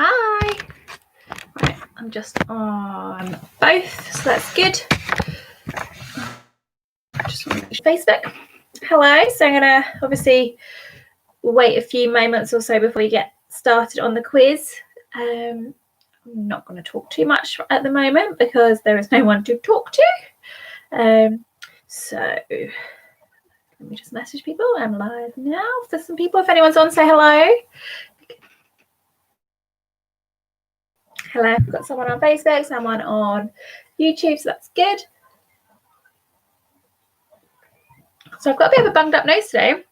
Hi. Right, I'm just on both, so that's good. Just want to Facebook. Hello. So I'm going to obviously wait a few moments or so before we get started on the quiz. I'm not going to talk too much at the moment because there is no one to talk to. So let me just message people. I'm live now. There's some people. If anyone's on, say hello. Hello. I've got someone on Facebook, someone on YouTube, so that's good. So I've got a bit of a bunged up nose today.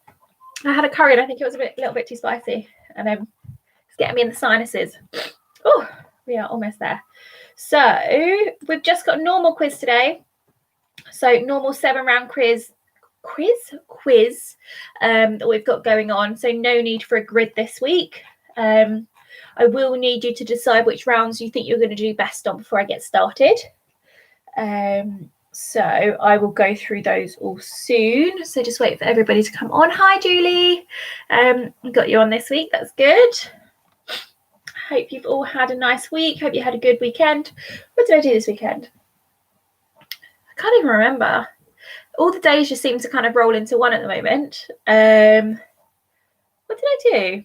I had a curry and I think it was a little bit too spicy, and it's getting me in the sinuses. Oh, we are almost there. So we've just got a normal quiz today. So normal 7-round quiz that we've got going on. So no need for a grid this week. I will need you to decide which rounds you think you're going to do best on before I get started. So I will go through those all soon. So just wait for everybody to come on. Hi, Julie. Got you on this week. That's good. Hope you've all had a nice week. Hope you had a good weekend. What did I do this weekend? I can't even remember. All the days just seem to kind of roll into one at the moment. What did I do?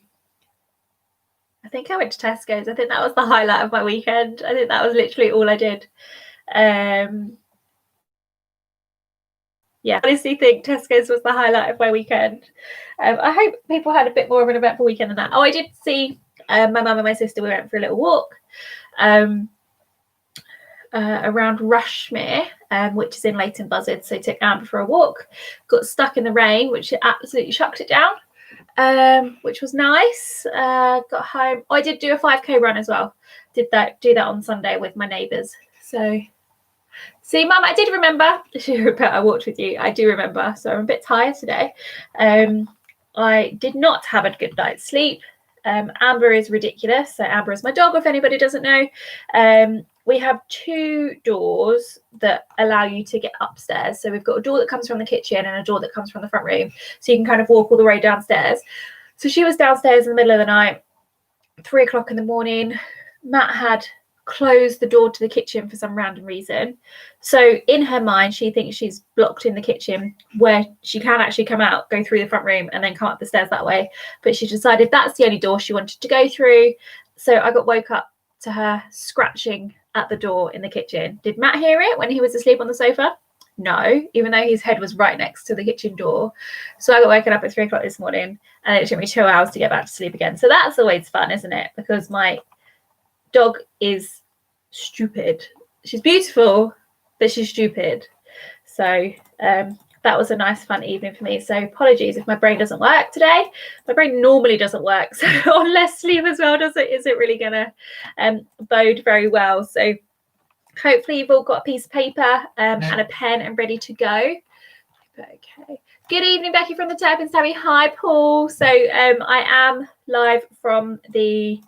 I think I went to Tesco's. I think that was the highlight of my weekend. I think that was literally all I did. Yeah, I honestly think Tesco's was the highlight of my weekend. I hope people had a bit more of an eventful weekend than that. Oh, I did see my mum and my sister. We went for a little walk around Rushmere, which is in Leighton Buzzard. So took Amber for a walk. Got stuck in the rain, which absolutely chucked it down, which was nice. Got home. Oh, I did do a 5K run as well. Do that on Sunday with my neighbours. So. See, Mum, I did remember. I walked with you. I do remember. So I'm a bit tired today. I did not have a good night's sleep. Amber is ridiculous. So Amber is my dog, if anybody doesn't know. We have 2 doors that allow you to get upstairs. So we've got a door that comes from the kitchen and a door that comes from the front room. So you can kind of walk all the way downstairs. So she was downstairs in the middle of the night, 3 o'clock in the morning. Matt had close the door to the kitchen for some random reason. So in her mind, she thinks she's blocked in the kitchen where she can actually come out, go through the front room and then come up the stairs that way. But she decided that's the only door she wanted to go through. So I got woke up to her scratching at the door in the kitchen. Did Matt hear it when he was asleep on the sofa? No, even though his head was right next to the kitchen door. So I got woken up at 3 o'clock this morning and it took me 2 hours to get back to sleep again. So that's always fun, isn't it? Because my dog is stupid. She's beautiful, but she's stupid. So that was a nice fun evening for me. So apologies if my brain doesn't work today. My brain normally doesn't work, so on less sleep as well isn't really gonna bode very well. So hopefully you've all got a piece of paper and a pen and ready to go. Okay. Good evening, Becky from the Turpin Sammy. Hi, Paul. So I am live from the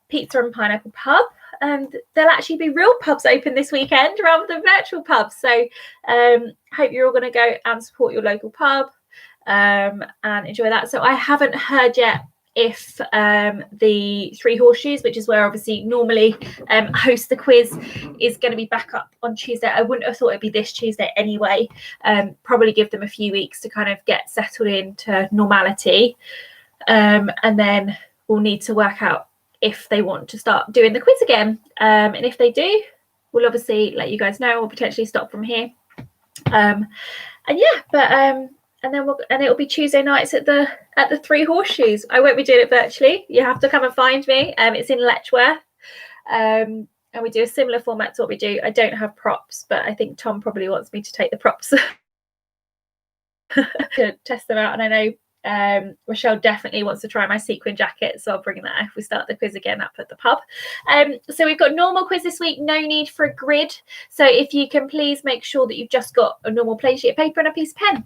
Pizza and Pineapple pub, and there'll actually be real pubs open this weekend rather than virtual pubs. So hope you're all going to go and support your local pub and enjoy that. So I haven't heard yet if the Three Horseshoes, which is where obviously normally host the quiz, is going to be back up on Tuesday. I wouldn't have thought it'd be this Tuesday anyway. Probably give them a few weeks to kind of get settled into normality, and then we'll need to work out if they want to start doing the quiz again, and if they do, we'll obviously let you guys know. We'll potentially stop from here, and it'll be Tuesday nights at the Three Horseshoes. I won't be doing it virtually. You have to come and find me. It's in Letchworth, and we do a similar format to what we do. I don't have props, but I think Tom probably wants me to take the props to test them out, and I know Rochelle definitely wants to try my sequin jacket, so I'll bring that if we start the quiz again up at the pub. So we've got normal quiz this week, no need for a grid. So if you can please make sure that you've just got a normal plain sheet of paper and a piece of pen.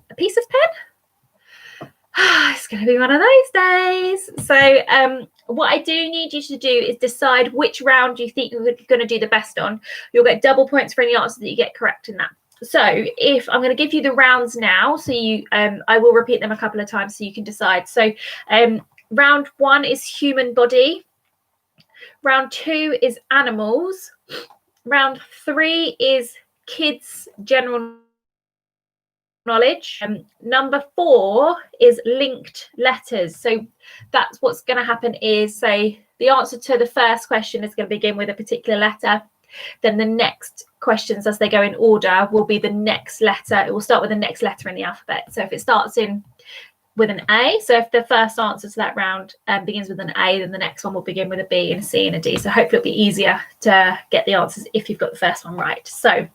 It's going to be one of those days. So what I do need you to do is decide which round you think you're going to do the best on. You'll get double points for any answer that you get correct in that. So if I'm going to give you the rounds now, so you I will repeat them a couple of times so you can decide. So round 1 is human body. Round 2 is animals. Round 3 is kids general knowledge. Number 4 is linked letters. So that's what's going to happen is, say, the answer to the first question is going to begin with a particular letter. Then the next questions, as they go in order, will be the next letter. It will start with the next letter in the alphabet. So if it starts with an A, so if the first answer to that round begins with an A, then the next one will begin with a B and a C and a D. So hopefully it'll be easier to get the answers if you've got the first one right. So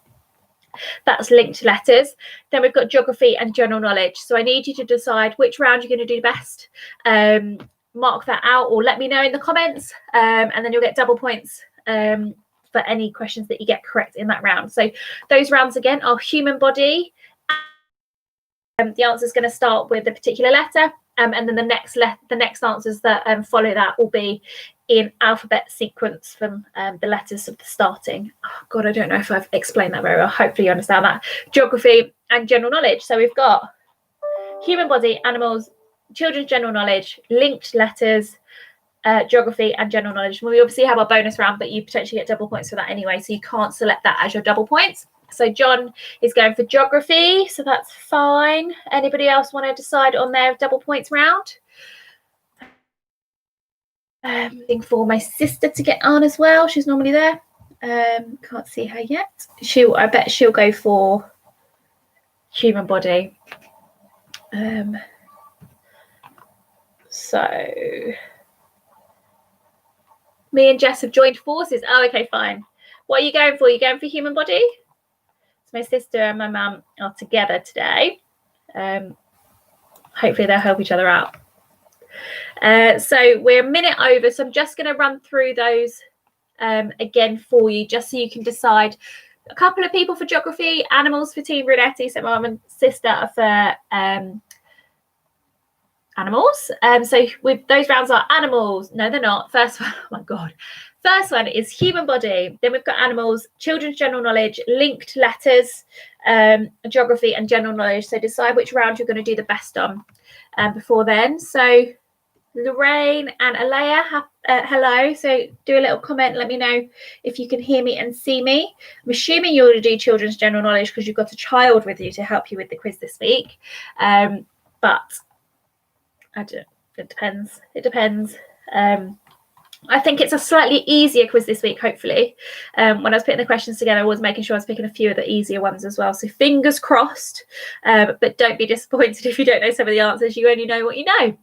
that's linked letters. Then we've got geography and general knowledge. So I need you to decide which round you're going to do best. Mark that out or let me know in the comments, and then you'll get double points for any questions that you get correct in that round. So those rounds again are human body. The answer is going to start with a particular letter, and then the next answers that follow that will be in alphabet sequence from the letters of the starting. Oh God, I don't know if I've explained that very well. Hopefully you understand that. Geography and general knowledge. So we've got human body, animals, children's general knowledge, linked letters, geography and general knowledge. We obviously have our bonus round, but you potentially get double points for that anyway, so you can't select that as your double points. So John is going for geography, so that's fine. Anybody else want to decide on their double points round? Waiting for my sister to get on as well. She's normally there. Can't see her yet. I bet she'll go for human body. So me and Jess have joined forces. Oh, okay, fine. What are you going for? Are you going for human body? So my sister and my mum are together today. Hopefully they'll help each other out. So we're a minute over, so I'm just going to run through those again for you, just so you can decide. A couple of people for geography, animals for Team Brunetti, so mum and sister are for animals. So with those rounds are animals. No, they're not. First one, oh my God. First one is human body. Then we've got animals, children's general knowledge, linked letters, geography and general knowledge. So decide which round you're going to do the best on before then. So Lorraine and Alea, hello. So do a little comment. Let me know if you can hear me and see me. I'm assuming you're going to do children's general knowledge because you've got a child with you to help you with the quiz this week. But it depends. It depends. I think it's a slightly easier quiz this week, hopefully. When I was putting the questions together, I was making sure I was picking a few of the easier ones as well. So fingers crossed, but don't be disappointed if you don't know some of the answers. You only know what you know.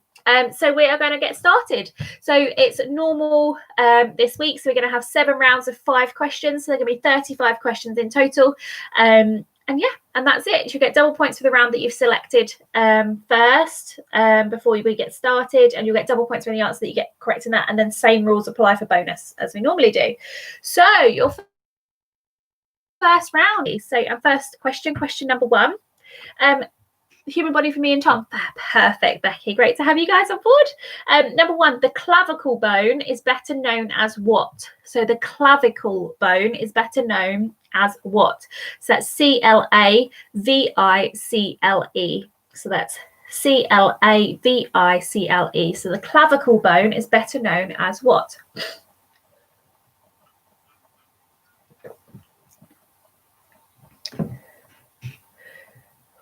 So we are going to get started. So it's normal this week. So we're going to have 7 rounds of 5 questions. So they're going to be 35 questions in total. And yeah, and that's it. You get double points for the round that you've selected first before we get started, and you'll get double points for any answer that you get correct in that, and then same rules apply for bonus as we normally do. So your first round. So first question number 1. Human body for me and Tom. Perfect, Becky. Great to have you guys on board. Number 1, the clavicle bone is better known as what? So the clavicle bone is better known as what? So that's CLAVICLE. So that's CLAVICLE. So the clavicle bone is better known as what?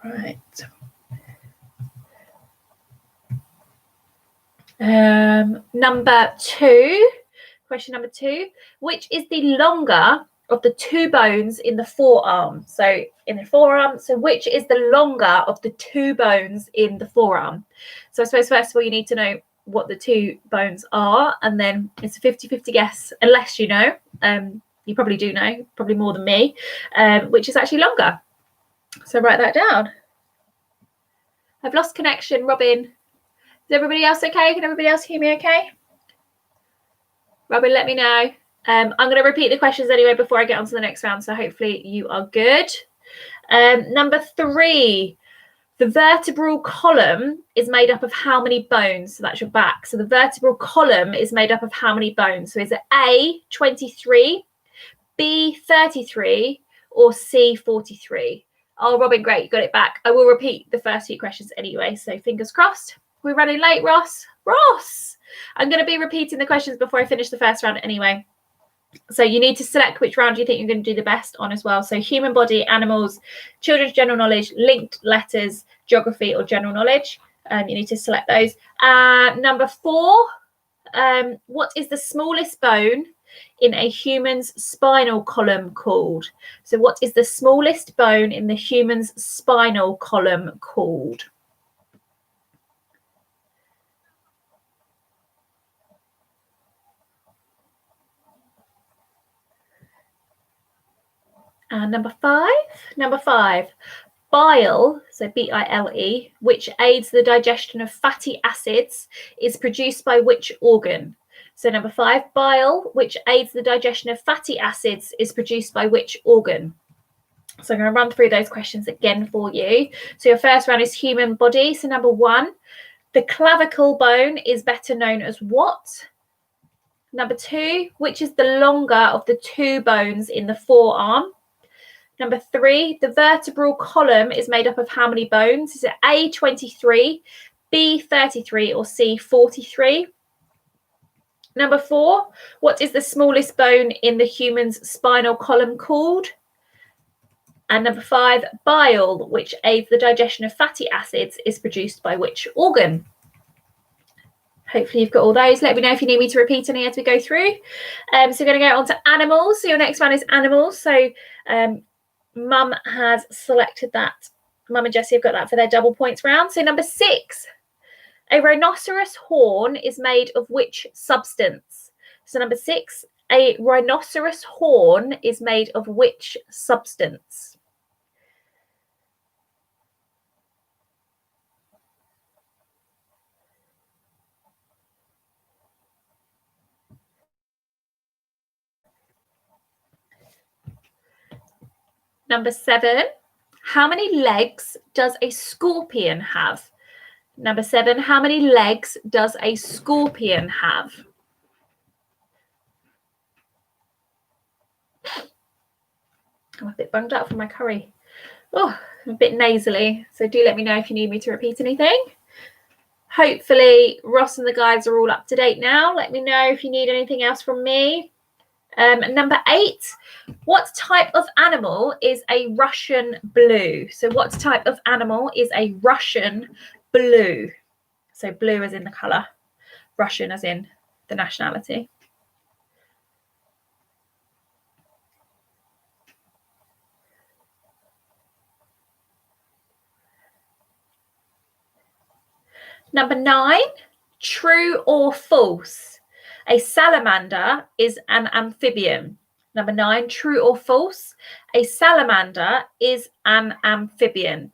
Right. Number 2, question number 2, which is the longer of the 2 bones in the forearm? So in the forearm, so which is the longer of the 2 bones in the forearm? So I suppose first of all, you need to know what the 2 bones are, and then it's a 50-50 guess, unless you know. You probably do know, probably more than me, which is actually longer. So write that down. I've lost connection, Robin. Is everybody else okay? Can everybody else hear me okay? Robin, let me know. I'm going to repeat the questions anyway before I get on to the next round, so hopefully you are good. Number 3, the vertebral column is made up of how many bones? So that's your back. So the vertebral column is made up of how many bones? So is it A, 23, B, 33, or C, 43? Oh, Robin, great, you got it back. I will repeat the first few questions anyway, so fingers crossed. We're running late, Ross. Ross! I'm going to be repeating the questions before I finish the first round anyway. So you need to select which round you think you're going to do the best on as well. So human body, animals, children's general knowledge, linked letters, geography, or general knowledge. You need to select those. Number 4, what is the smallest bone in a human's spinal column called? So what is the smallest bone in the human's spinal column called? And number 5, bile, so B-I-L-E, which aids the digestion of fatty acids, is produced by which organ? So number 5, bile, which aids the digestion of fatty acids, is produced by which organ? So I'm going to run through those questions again for you. So your first round is human body. So number 1, the clavicle bone is better known as what? Number 2, which is the longer of the 2 bones in the forearm? Number 3, the vertebral column is made up of how many bones? Is it A, 23, B, 33, or C, 43? Number 4, what is the smallest bone in the human's spinal column called? And number 5, bile, which aids the digestion of fatty acids, is produced by which organ? Hopefully you've got all those. Let me know if you need me to repeat any as we go through. So we're going to go on to animals. So your next one is animals. So Mum has selected that. Mum and Jessie have got that for their double points round. So number 6, a rhinoceros horn is made of which substance? So number 6, a rhinoceros horn is made of which substance? Number 7, how many legs does a scorpion have? Number 7, how many legs does a scorpion have? I'm a bit bunged up from my curry. Oh, I'm a bit nasally. So do let me know if you need me to repeat anything. Hopefully Ross and the guys are all up to date now. Let me know if you need anything else from me. Number 8, what type of animal is a Russian blue? So what type of animal is a Russian blue? So blue as in the colour, Russian as in the nationality. Number 9, true or false? A salamander is an amphibian. Number 9, true or false? A salamander is an amphibian.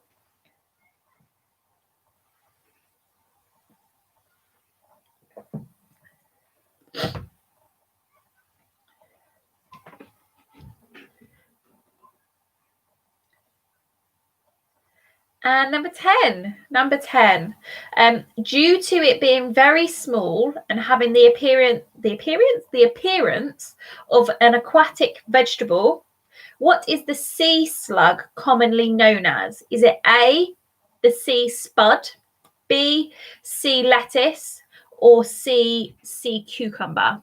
And number 10, due to it being very small and having the appearance of an aquatic vegetable, what is the sea slug commonly known as? Is it A, the sea spud, B, sea lettuce, or C, sea cucumber?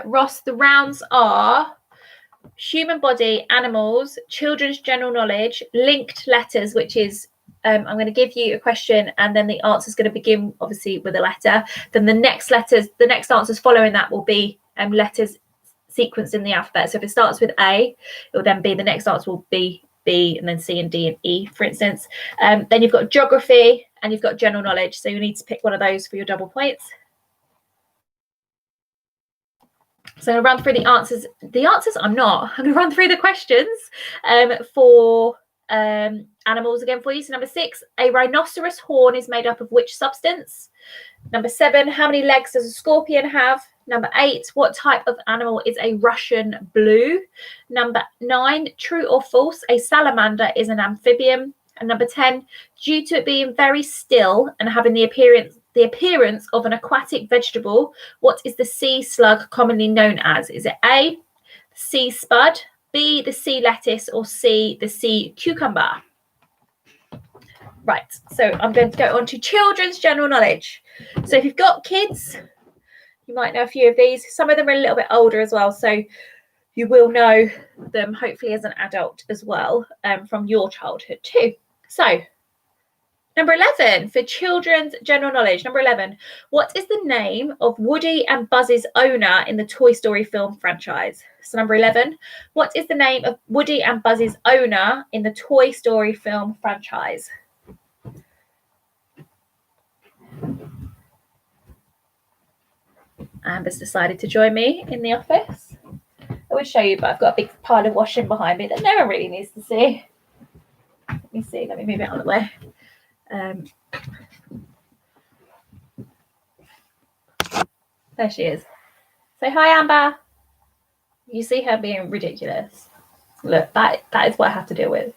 Ross, the rounds are human body, animals, children's general knowledge, linked letters, which is I'm going to give you a question and then the answer is going to begin obviously with a letter. Then the next answers following that will be letters sequenced in the alphabet. So if it starts with A, it will then be the next answer will be B and then C and D and E, for instance. Then you've got geography and you've got general knowledge. So you need to pick one of those for your double points. So I'm going to run through the answers. I'm going to run through the questions for animals again for you. So number 6, a rhinoceros horn is made up of which substance? Number 7, how many legs does a scorpion have? Number 8, what type of animal is a Russian blue? Number 9, true or false, a salamander is an amphibian. And number 10, due to it being very still and having the appearance of an aquatic vegetable, what is the sea slug commonly known as? Is it A, sea spud, B, the sea lettuce, or C, the sea cucumber? Right, so I'm going to go on to children's general knowledge. So if you've got kids, you might know a few of these. Some of them are a little bit older as well, so you will know them hopefully as an adult as well, from your childhood too. So number 11 for children's general knowledge. Number 11, what is the name of Woody and Buzz's owner in the Toy Story film franchise? So number 11, what is the name of Woody and Buzz's owner in the Toy Story film franchise? Amber's decided to join me in the office. I would show you, but I've got a big pile of washing behind me that no one really needs to see. Let me see. Let me move it out of the way. There she is. Say hi, Amber. You see her being ridiculous. Look, that is what I have to deal with.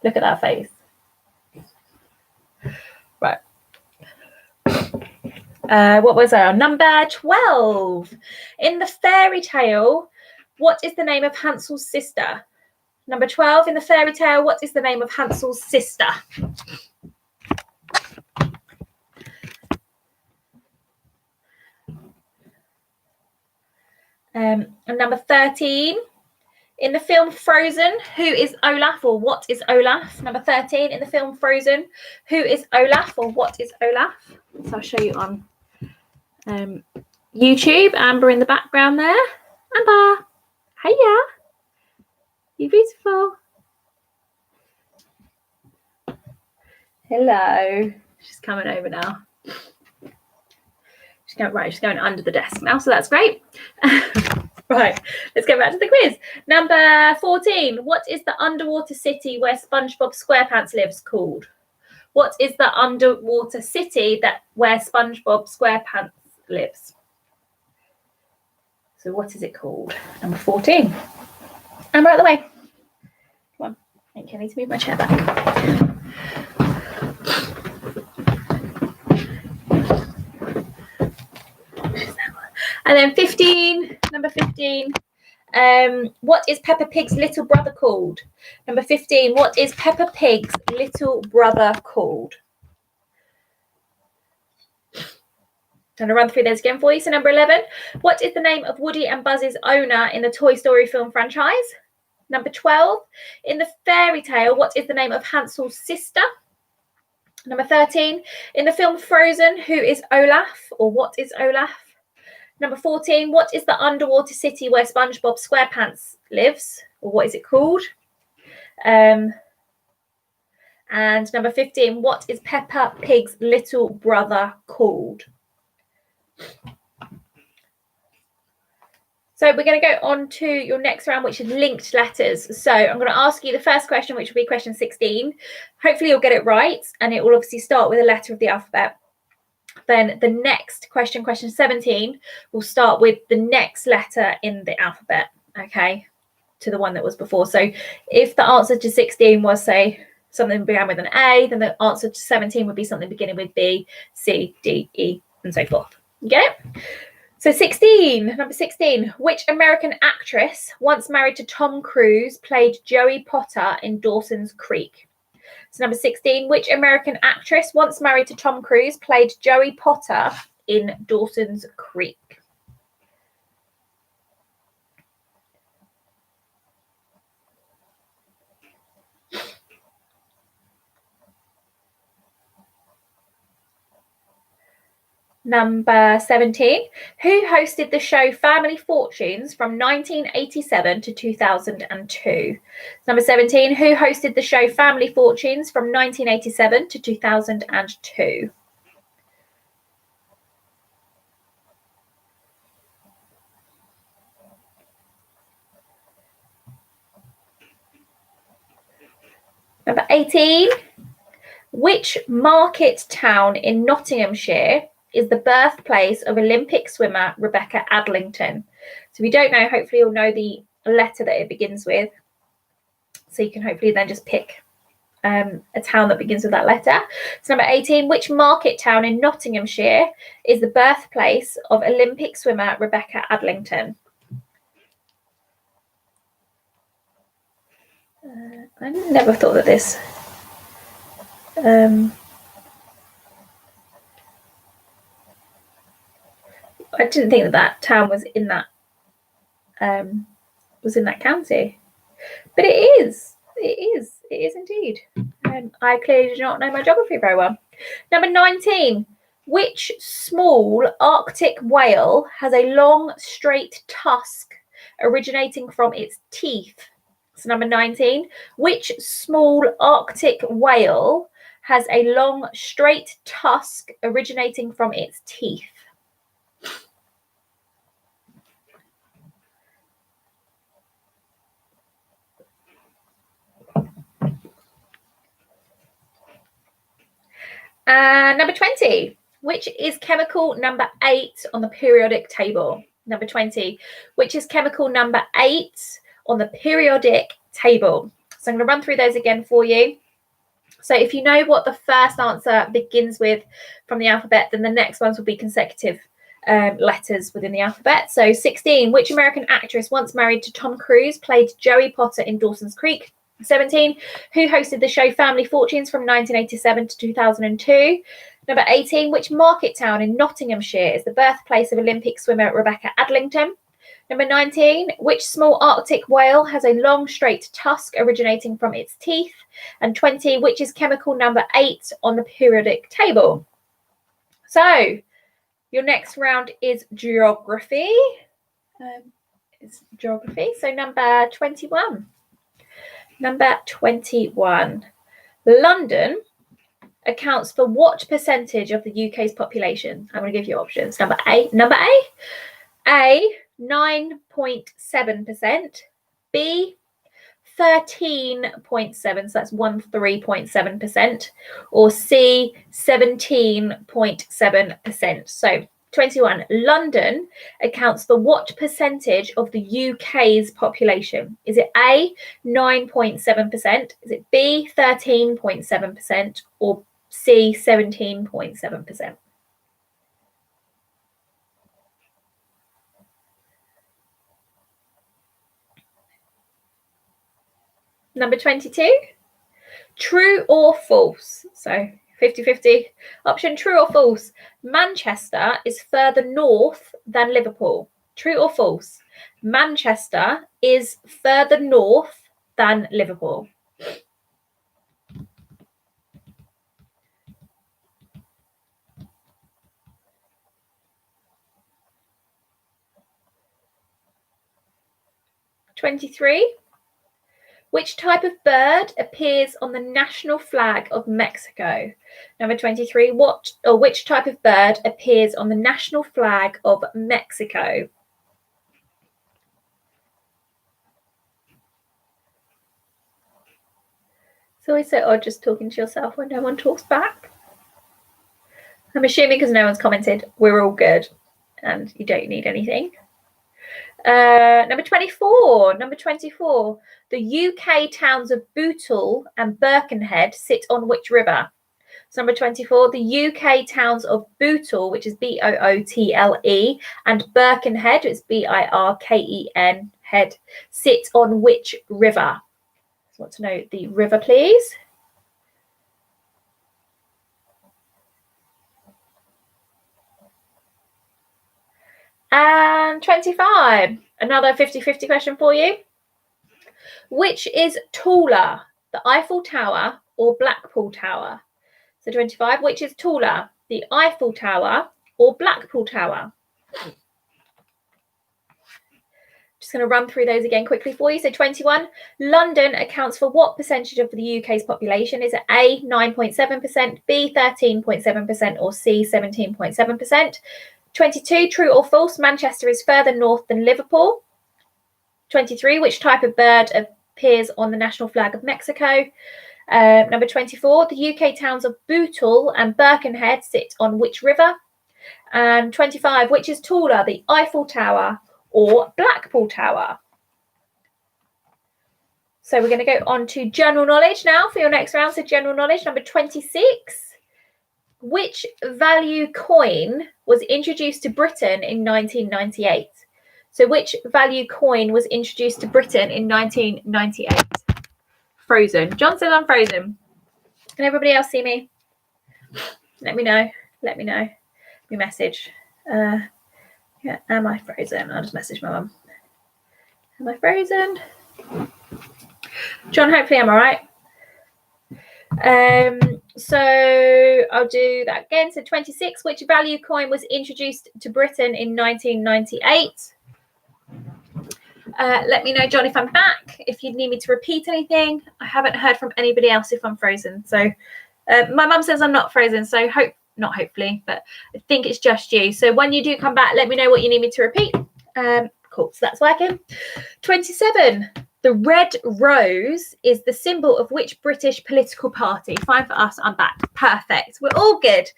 Look at that face. Right. What was our number 12? In the fairy tale, what is the name of Hansel's sister? Number 12, in the fairy tale, what is the name of Hansel's sister? And number 13, in the film Frozen, who is Olaf or what is Olaf? Number 13, in the film Frozen, who is Olaf or what is Olaf? So I'll show you on YouTube. Amber in the background there. Amber, hiya. You beautiful. Hello. She's coming over now. She's going under the desk now, so that's great. Right, let's get back to the quiz. Number 14. What is the underwater city where SpongeBob SquarePants lives called? What is the underwater city where SpongeBob SquarePants lives? So what is it called? Number 14. Amber, out of the way. Come on. Thank you. I need to move my chair back. And then 15, number 15, what is Peppa Pig's little brother called? Number 15, what is Peppa Pig's little brother called? I'm going to run through those again for you. So number 11, what is the name of Woody and Buzz's owner in the Toy Story film franchise? Number 12, in the fairy tale, what is the name of Hansel's sister? Number 13, in the film Frozen, who is Olaf or what is Olaf? Number 14, what is the underwater city where SpongeBob SquarePants lives? Or what is it called? And number 15, what is Peppa Pig's little brother called? So we're going to go on to your next round, which is linked letters. So I'm going to ask you the first question, which will be question 16. Hopefully you'll get it right. And it will obviously start with a letter of the alphabet. Then the next question, question 17, will start with the next letter in the alphabet, okay, to the one that was before. So if the answer to 16 was, say, something began with an A, then the answer to 17 would be something beginning with B, C, D, E, and so forth. You get it? So 16, number 16, which American actress, once married to Tom Cruise, played Joey Potter in Dawson's Creek? So number 16, which American actress, once married to Tom Cruise, played Joey Potter in Dawson's Creek? Number 17, who hosted the show Family Fortunes from 1987 to 2002? Number 17, who hosted the show Family Fortunes from 1987 to 2002? Number 18, which market town in Nottinghamshire is the birthplace of Olympic swimmer Rebecca Adlington? So if you don't know, hopefully you'll know the letter that it begins with. So you can hopefully then just pick a town that begins with that letter. So number 18, which market town in Nottinghamshire is the birthplace of Olympic swimmer Rebecca Adlington? I never thought that this I didn't think that town was in that county, but it is. It is indeed. I clearly do not know my geography very well. Number 19. Which small Arctic whale has a long, straight tusk originating from its teeth? So number 19. Which small Arctic whale has a long, straight tusk originating from its teeth? Number 20, which is chemical number 8 on the periodic table? Number 20, which is chemical number 8 on the periodic table? So I'm going to run through those again for you. So if you know what the first answer begins with from the alphabet, then the next ones will be consecutive letters within the alphabet. So 16, which American actress once married to Tom Cruise played Joey Potter in Dawson's Creek? 17, who hosted the show Family Fortunes from 1987 to 2002? Number 18, which market town in Nottinghamshire is the birthplace of Olympic swimmer Rebecca Adlington? Number 19, which small Arctic whale has a long, straight tusk originating from its teeth? And 20, which is chemical number 8 on the periodic table? So, your next round is geography. So, number 21. Number 21. London accounts for what percentage of the UK's population? I'm going to give you options. Number A, 9.7%, B, 13.7%, so that's 13.7%, or C, 17.7%. So 21. London accounts for what percentage of the UK's population? Is it A, 9.7%? Is it B, 13.7%? Or C, 17.7%? Number 22. True or false? So 50-50 option, true or false? Manchester is further north than Liverpool. True or false? Manchester is further north than Liverpool. '23. Which type of bird appears on the national flag of Mexico? Number 23. Which type of bird appears on the national flag of Mexico? It's always so odd just talking to yourself when no one talks back. I'm assuming because no one's commented, we're all good and you don't need anything. Number 24. The UK towns of Bootle and Birkenhead sit on which river? So number 24. The UK towns of Bootle, which is Bootle, and Birkenhead, which is Birken, head, sit on which river? I want to know the river, please. And 25, another 50-50 question for you. Which is taller, the Eiffel Tower or Blackpool Tower? So 25, which is taller, the Eiffel Tower or Blackpool Tower? Just going to run through those again quickly for you. So 21, London accounts for what percentage of the UK's population? Is it A, 9.7%, B, 13.7%, or C, 17.7%? 22, true or false? Manchester is further north than Liverpool. 23, which type of bird appears on the national flag of Mexico? Number 24, the UK towns of Bootle and Birkenhead sit on which river? And 25, which is taller, the Eiffel Tower or Blackpool Tower? So we're going to go on to general knowledge now for your next round. So general knowledge, number 26. Which value coin was introduced to Britain in 1998? So which value coin was introduced to Britain in 1998? Frozen. John says I'm frozen. Can everybody else see me? Let me know. Let me know. Me message. Yeah, am I frozen? I'll just message my mum. Am I frozen? John, hopefully I'm all right. So I'll do that again. So 26, which value coin was introduced to Britain in 1998? Let me know, John, if I'm back, if you'd need me to repeat anything. I haven't heard from anybody else if I'm frozen. So my mum says I'm not frozen, so not hopefully, but I think it's just you. So when you do come back, let me know what you need me to repeat. Cool, so that's working. 27. The red rose is the symbol of which British political party? Fine for us, I'm back. Perfect. We're all good.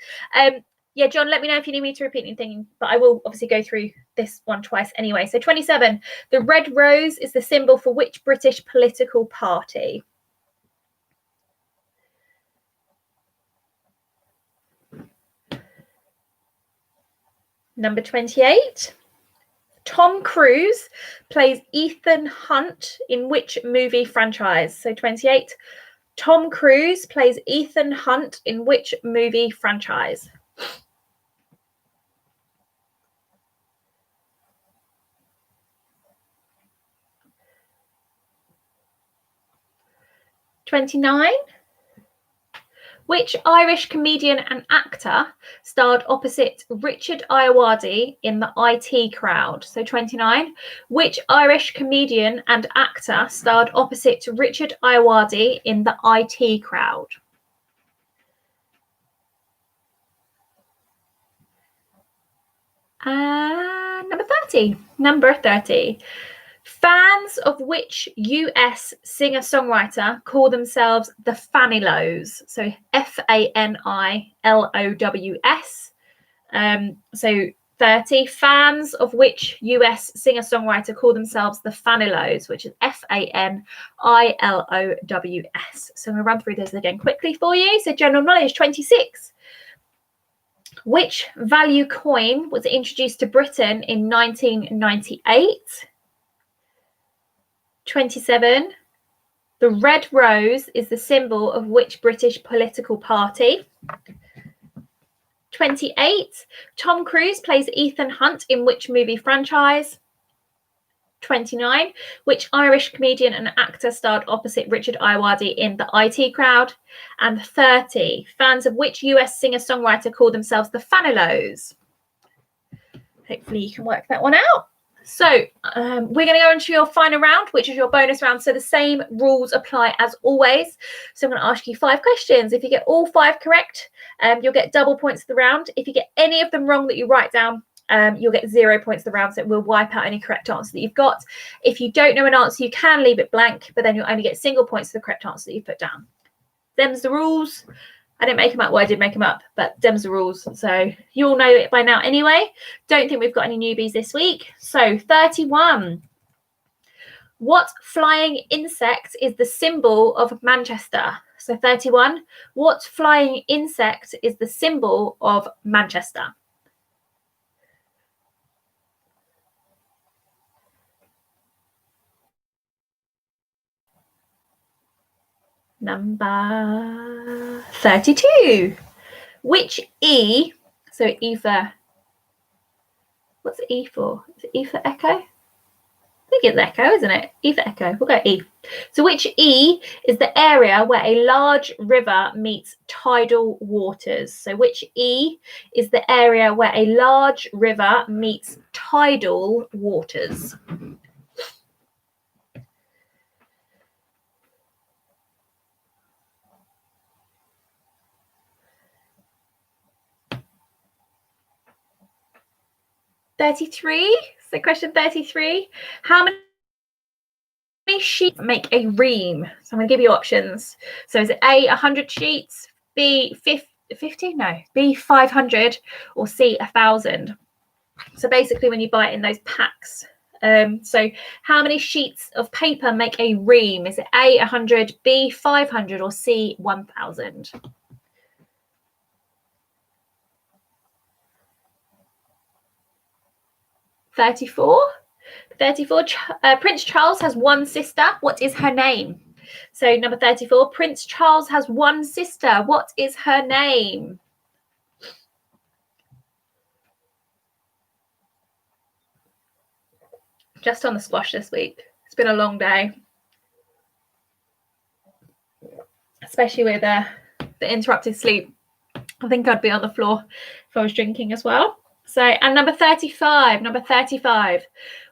Yeah, John, let me know if you need me to repeat anything, but I will obviously go through this one twice anyway. So 27. The red rose is the symbol for which British political party? Number 28. Tom Cruise plays Ethan Hunt in which movie franchise? So 28. Tom Cruise plays Ethan Hunt in which movie franchise? 29. Which Irish comedian and actor starred opposite Richard Ayoade in The IT Crowd? So 29. Which Irish comedian and actor starred opposite Richard Ayoade in The IT Crowd? Number 30. Number 30. Fans of which US singer-songwriter call themselves the Fanilows? So F-A-N-I-L-O-W-S. So 30. Fans of which US singer-songwriter call themselves the Fanilows, which is F-A-N-I-L-O-W-S. So I'm going to run through those again quickly for you. So general knowledge, 26. Which value coin was introduced to Britain in 1998? 27. The red rose is the symbol of which British political party? 28. Tom Cruise plays Ethan Hunt in which movie franchise? 29. Which Irish comedian and actor starred opposite Richard Ayoade in The IT Crowd? And 30. Fans of which US singer-songwriter call themselves the Fanilows? Hopefully you can work that one out. So we're going to go into your final round, which is your bonus round. So the same rules apply as always. So I'm going to ask you 5 questions. If you get all 5 correct, you'll get double points for the round. If you get any of them wrong that you write down, you'll get 0 points for the round. So it will wipe out any correct answer that you've got. If you don't know an answer, you can leave it blank, but then you'll only get single points for the correct answer that you put down. Them's the rules. I didn't make them up. Well, I did make them up, but them's the rules. So you all know it by now anyway. Don't think we've got any newbies this week. So 31. What flying insect is the symbol of Manchester? So 31. What flying insect is the symbol of Manchester? Number 32. Which E, so E for, what's E for? Is it E for echo? I think it's echo, isn't it? E for echo. We'll go E. So which E is the area where a large river meets tidal waters? So which E is the area where a large river meets tidal waters? (33). So question 33. How many sheets make a ream? So I'm going to give you options. So is it A, 100 sheets, B, 50? No, B, 500, or C, 1,000? So basically when you buy it in those packs. So how many sheets of paper make a ream? Is it A, 100, B, 500, or C, 1,000? (34). Prince Charles has one sister. What is her name? So number 34, Prince Charles has one sister. What is her name? Just on the squash this week. It's been a long day. Especially with the interrupted sleep. I think I'd be on the floor if I was drinking as well. So, and number 35.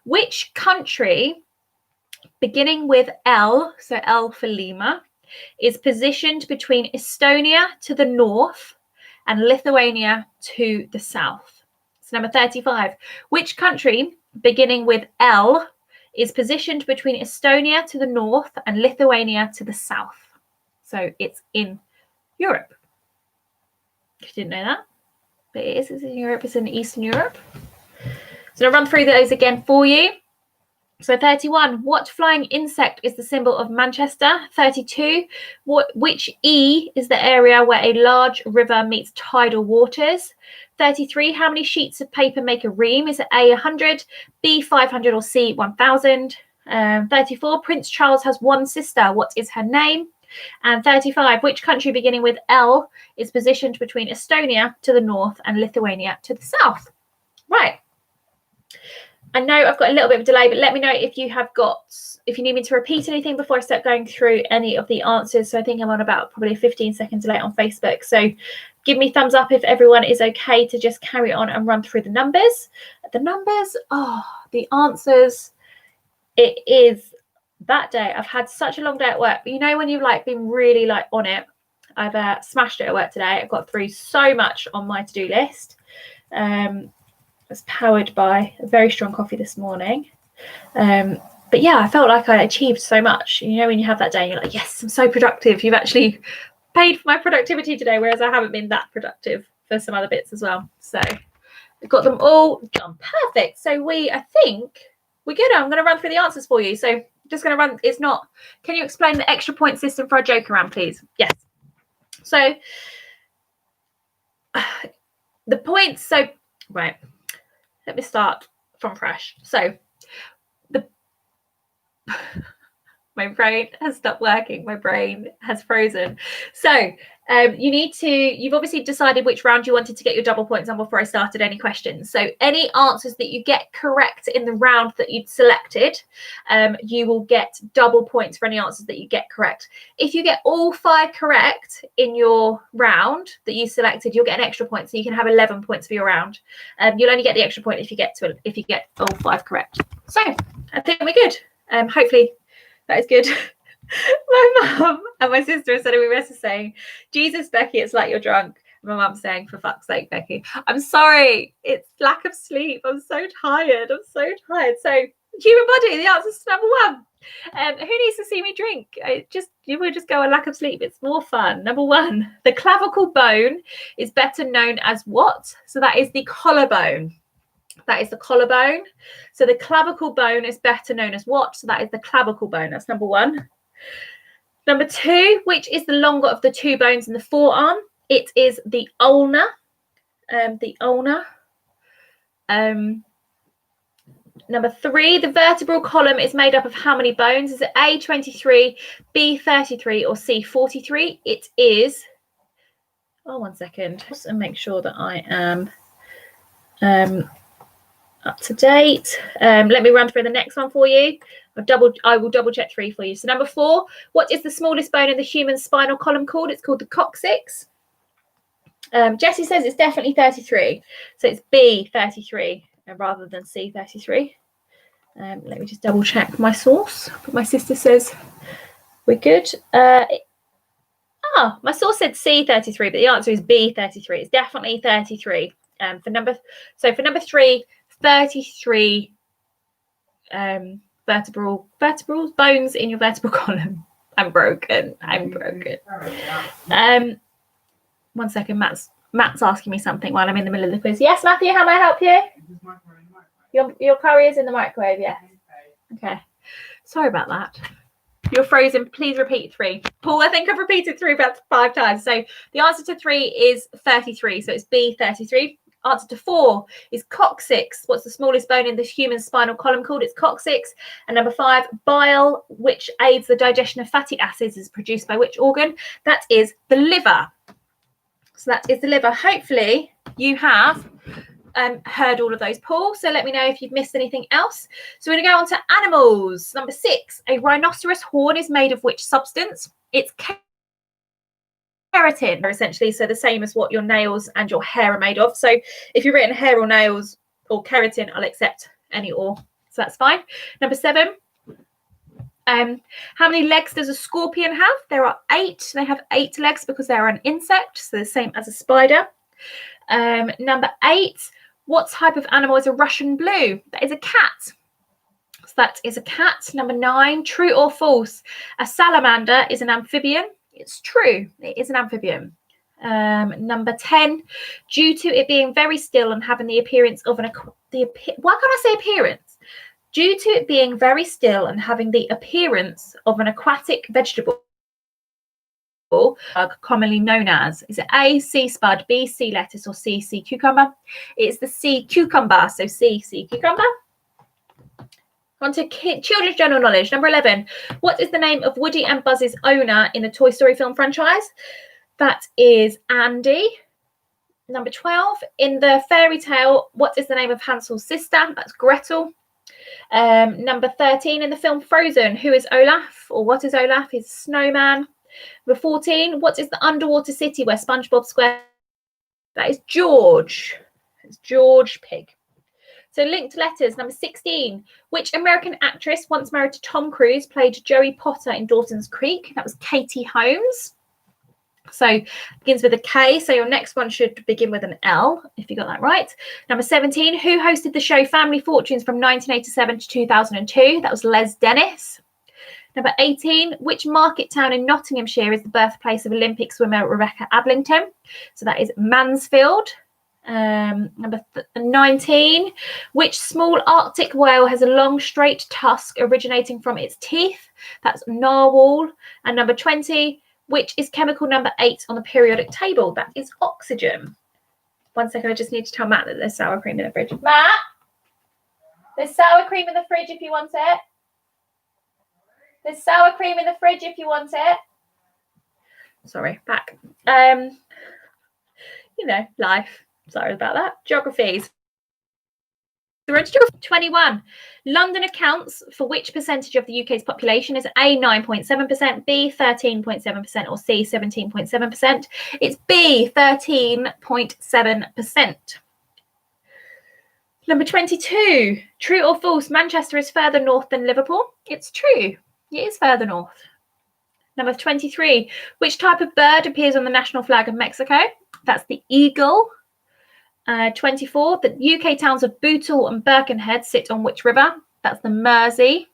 Which country, beginning with L, so L for Lima, is positioned between Estonia to the north and Lithuania to the south? So number 35. Which country, beginning with L, is positioned between Estonia to the north and Lithuania to the south? So it's in Europe. If you didn't know that, but it is. It's in Europe. It's in Eastern Europe. So I'll run through those again for you. So 31, what flying insect is the symbol of Manchester? 32, which E is the area where a large river meets tidal waters? 33, how many sheets of paper make a ream? Is it A, 100, B, 500, or C, 1,000? 34, Prince Charles has one sister. What is her name? And 35, which country beginning with L is positioned between Estonia to the north and Lithuania to the south? Right. I know I've got a little bit of a delay, but let me know if you need me to repeat anything before I start going through any of the answers. So I think I'm on about probably a 15-second delay on Facebook. So give me thumbs up if everyone is okay to just carry on and run through the numbers. The answers, it is that day. I've had such a long day at work, but you know when you've been really on it. I've smashed it at work today. I've got through so much on my to-do list. It's powered by a very strong coffee this morning. But yeah, I felt like I achieved so much. You know when you have that day and you're like, yes, I'm so productive. You've actually paid for my productivity today, whereas I haven't been that productive for some other bits as well. So I've got them all done. Perfect. So I think we're good. I'm going to run through the answers for you. So just going to run. Can you explain the extra point system for our joke around, please? Yes. So the points. Right. Let me start from fresh. So my brain has stopped working. My brain has frozen. So you've obviously decided which round you wanted to get your double points on before I started any questions. So any answers that you get correct in the round that you'd selected, you will get double points for any answers that you get correct. If you get all 5 correct in your round that you selected, you'll get an extra point. So you can have 11 points for your round. You'll only get the extra point if you get all 5 correct. So I think we're good. Hopefully that is good. My mum and my sister are sending me messages saying, Jesus, Becky, it's like you're drunk. My mum's saying, for fuck's sake, Becky, I'm sorry. It's lack of sleep. I'm so tired. So human body, the answer is number 1. Who needs to see me drink? You will just go on lack of sleep. It's more fun. Number 1, the clavicle bone is better known as what? So that is the collarbone. That is the collarbone. So the clavicle bone is better known as what? So that is the clavicle bone. That's number 1. Number 2, which is the longer of the 2 bones in the forearm? It is the ulna. Number 3, the vertebral column is made up of how many bones? Is it A, 23, B, 33, or C, 43? It is, one second, just to make sure that I am up to date. Let me run through the next one for you. I will double check 3 for you. So number 4, what is the smallest bone in the human spinal column called? It's called the coccyx. Jessie says it's definitely 33. So it's B, 33, rather than C, 33. Let me just double check my source. But my sister says we're good. My source said C, 33, but the answer is B, 33. It's definitely 33. For number 3, 33 vertebral bones in your vertebral column. I'm broken. 1 second, Matt's asking me something while I'm in the middle of the quiz. Yes, Matthew, how may I help you? Your curry is in the microwave, yes. Okay. Sorry about that. You're frozen. Please repeat 3. Paul, I think I've repeated 3 about 5 times. So the answer to 3 is 33. So it's B, 33. Answer to 4 is coccyx. What's the smallest bone in the human spinal column called? It's coccyx. And number 5, bile, which aids the digestion of fatty acids, is produced by which organ? That is the liver. So that is the liver. Hopefully you have heard all of those, Paul. So let me know if you've missed anything else. So we're going to go on to animals. Number 6, a rhinoceros horn is made of which substance? It's keratin, essentially, so the same as what your nails and your hair are made of. So if you've written hair or nails or keratin, I'll accept any or, so that's fine. Number 7, how many legs does a scorpion have? There are 8. They have 8 legs because they're an insect, so the same as a spider. Number 8, what type of animal is a Russian blue? That is a cat. So that is a cat. Number 9, true or false? A salamander is an amphibian. It's true. It is an amphibian. Number 10, due to it being very still and having the appearance of why can't I say appearance? Due to it being very still and having the appearance of an aquatic vegetable, commonly known as, is it A, sea spud, B, sea lettuce, or C, sea cucumber? It's the sea cucumber. So C, sea cucumber. On to children's general knowledge. Number 11. What is the name of Woody and Buzz's owner in the Toy Story film franchise? That is Andy. Number 12. In the fairy tale, what is the name of Hansel's sister? That's Gretel. Number 13. In the film Frozen, who is Olaf? Or what is Olaf? He's a snowman. Number 14. What is the underwater city where SpongeBob SquarePants? That is George. It's George Pig. So linked letters, number 16. Which American actress, once married to Tom Cruise, played Joey Potter in Dawson's Creek? That was Katie Holmes. So begins with a K. So your next one should begin with an L, if you got that right. Number 17. Who hosted the show Family Fortunes from 1987 to 2002? That was Les Dennis. Number 18. Which market town in Nottinghamshire is the birthplace of Olympic swimmer Rebecca Adlington? So that is Mansfield. Number 19. Which small Arctic whale has a long straight tusk originating from its teeth? That's narwhal. And number 20. Which is chemical number 8 on the periodic table? That is oxygen. 1 second, I just need to tell Matt that there's sour cream in the fridge. Matt, there's sour cream in the fridge if you want it. There's sour cream in the fridge if you want it. Sorry, back. Life. Sorry about that. Geographies. 21. London accounts for which percentage of the UK's population? Is A, 9.7%, B, 13.7%, or C, 17.7%? It's B, 13.7%. Number 22. True or false? Manchester is further north than Liverpool. It's true. It is further north. Number 23. Which type of bird appears on the national flag of Mexico? That's the eagle. 24. The UK towns of Bootle and Birkenhead sit on which river? That's the Mersey.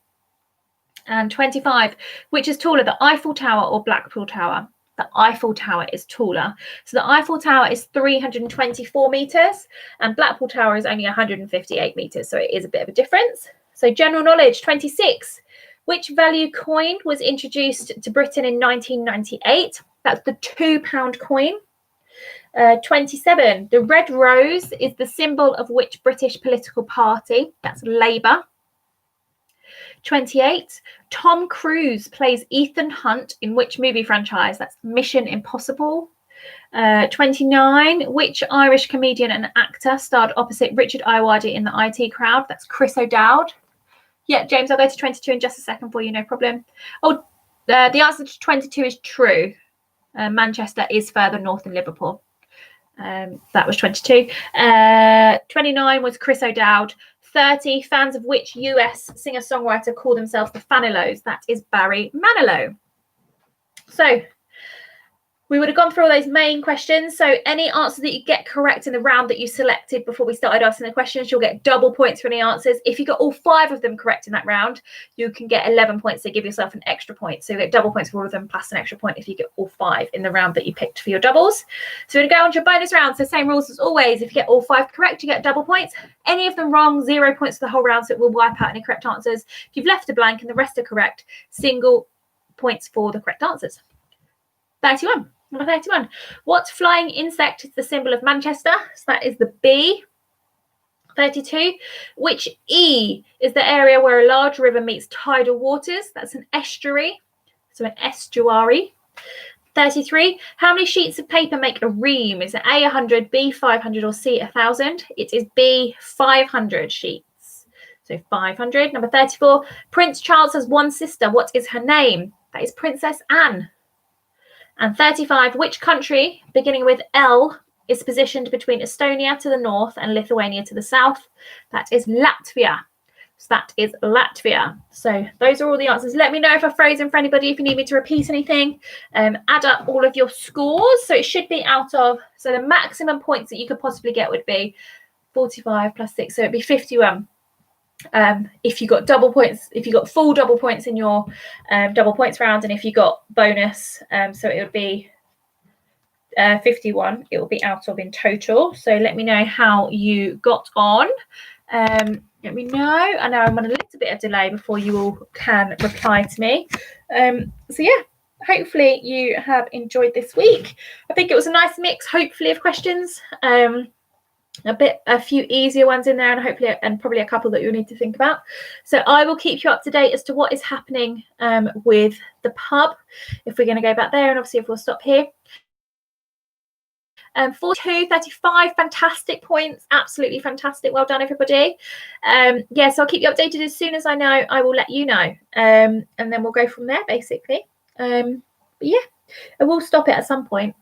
And 25. Which is taller, the Eiffel Tower or Blackpool Tower? The Eiffel Tower is taller. So the Eiffel Tower is 324 metres and Blackpool Tower is only 158 metres. So it is a bit of a difference. So general knowledge, 26. Which value coin was introduced to Britain in 1998? That's the £2 coin. 27. The red rose is the symbol of which British political party? That's Labour. 28. Tom Cruise plays Ethan Hunt in which movie franchise? That's Mission Impossible. 29. Which Irish comedian and actor starred opposite Richard Ayoade in The IT Crowd? That's Chris O'Dowd. Yeah, James, I'll go to 22 in just a second for you, no problem. Oh, the answer to 22 is true. Manchester is further north than Liverpool. That was 22. 29 was Chris O'Dowd. 30, fans of which US singer-songwriter call themselves the Fanilows? That is Barry Manilow. So we would have gone through all those main questions. So any answer that you get correct in the round that you selected before we started asking the questions, you'll get double points for any answers. If you got all 5 of them correct in that round, you can get 11 points. So give yourself an extra point. So you get double points for all of them plus an extra point if you get all 5 in the round that you picked for your doubles. So we're going to go on to your bonus round. So same rules as always. If you get all 5 correct, you get double points. Any of them wrong, 0 points for the whole round. So it will wipe out any correct answers. If you've left a blank and the rest are correct, single points for the correct answers. 31. Number 31. What flying insect is the symbol of Manchester? So that is the bee. 32. Which E is the area where a large river meets tidal waters? That's an estuary. So an estuary. 33. How many sheets of paper make a ream? Is it A, 100, B, 500, or C, 1,000? It is B, 500 sheets. So 500. Number 34. Prince Charles has one sister. What is her name? That is Princess Anne. And 35. Which country, beginning with L, is positioned between Estonia to the north and Lithuania to the south? That is Latvia. So that is Latvia. So those are all the answers. Let me know if I've frozen for anybody, if you need me to repeat anything. Add up all of your scores. So it should be out of, so the maximum points that you could possibly get would be 45 plus 6. So it'd be 51. If you got double points, if you got full double points in your double points round, and if you got bonus, so it would be 51, it will be out of in total. So let me know how you got on. Let me know. I know I'm on a little bit of delay before you all can reply to me. So yeah, hopefully you have enjoyed this week. I think it was a nice mix, hopefully, of questions. A few easier ones in there, and hopefully, and probably a couple that you'll need to think about. So I will keep you up to date as to what is happening with the pub, if we're going to go back there, and obviously if we'll stop here. 42, 35, fantastic points, absolutely fantastic. Well done, everybody. So I'll keep you updated as soon as I know. I will let you know, and then we'll go from there, basically. But yeah, I will stop it at some point,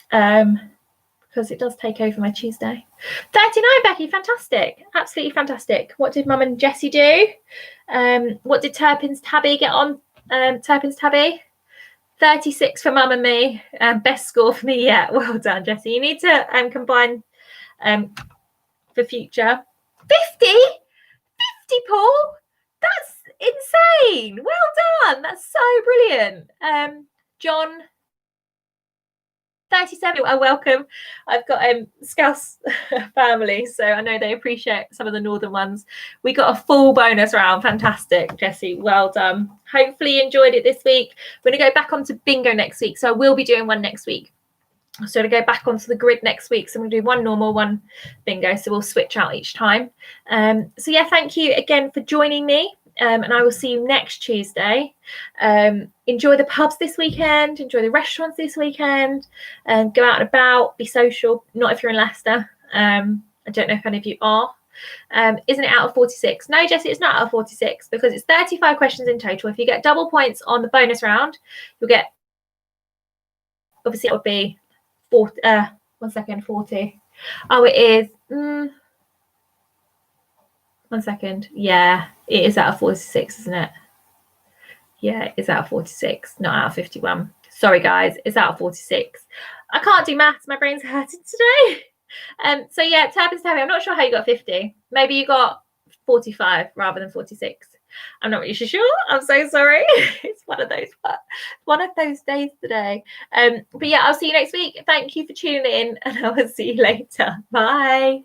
because it does take over my Tuesday. 39, Becky, fantastic, absolutely fantastic. What did Mum and Jessie do? What did Turpin's Tabby get on? Turpin's Tabby? 36 for Mum and me. Best score for me yet. Well done, Jessie. You need to combine for future. 50? 50, Paul? That's insane. Well done. That's so brilliant. John, 37. Welcome. I've got Scouse family, so I know they appreciate some of the northern ones. We got a full bonus round. Fantastic, Jessie. Well done. Hopefully you enjoyed it this week. We're going to go back onto bingo next week, so I will be doing one next week. So to go back onto the grid next week, so I'm going to do one normal, one bingo, so we'll switch out each time. So yeah, thank you again for joining me. And I will see you next Tuesday. Enjoy the pubs this weekend. Enjoy the restaurants this weekend. Go out and about. Be social. Not if you're in Leicester. I don't know if any of you are. Isn't it out of 46? No, Jessie, it's not out of 46 because it's 35 questions in total. If you get double points on the bonus round, you'll get, obviously it would be 40. 40. Oh, it is. 1 second. Yeah, it is out of 46, isn't it? Yeah, it's out of 46, not out of 51. Sorry, guys, it's out of 46. I can't do maths. My brain's hurting today. So yeah, Turpin's Tabby, I'm not sure how you got 50. Maybe you got 45 rather than 46. I'm not really sure. I'm so sorry. It's one of those days today. But yeah, I'll see you next week. Thank you for tuning in, and I will see you later. Bye.